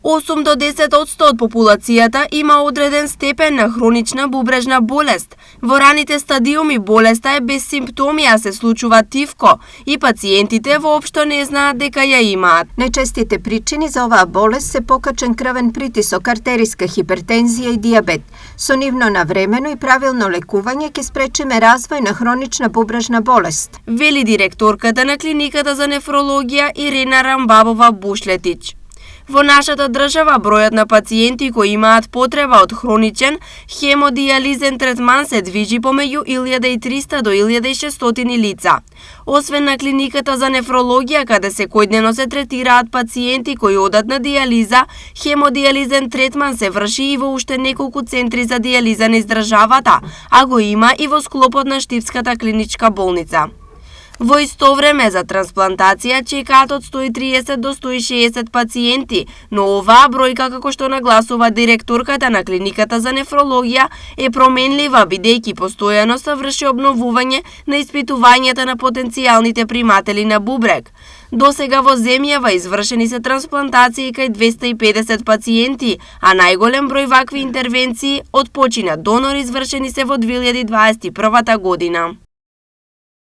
8 до 10% од популацијата има одреден степен на хронична бубрежна болест. Во раните стадиуми болеста е без симптоми, а се случува тивко и пациентите воопшто не знаат дека ја имаат. Најчестите причини за оваа болест се покачен крвен притисок, артериска хипертензија и дијабет. Со нивно навремено и правилно лекување ќе спречиме развој на хронична бубрежна болест, вели директорката на клиниката за нефрологија Ирена Рамбабова-Бушлетич. Во нашата држава бројот на пациенти кои имаат потреба од хроничен хемодијализен третман се движи помеѓу 1300 до 1600 лица. Освен на клиниката за нефрологија, каде секојдневно се третираат пациенти кои одат на дијализа, хемодијализен третман се врши и во уште неколку центри за дијализа низ државата, а го има и во склопот на Штипската клиничка болница. Во исто време за трансплантација чекаат од 130 до 160 пациенти, но оваа бројка, како што нагласува директорката на клиниката за нефрологија, е променлива бидејќи постојано се врши обновување на испитувањата на потенцијалните приматели на бубрек. Досега во земјава извршени се трансплантации кај 250 пациенти, а најголем број вакви интервенции од почина донор извршени се во 2021 година.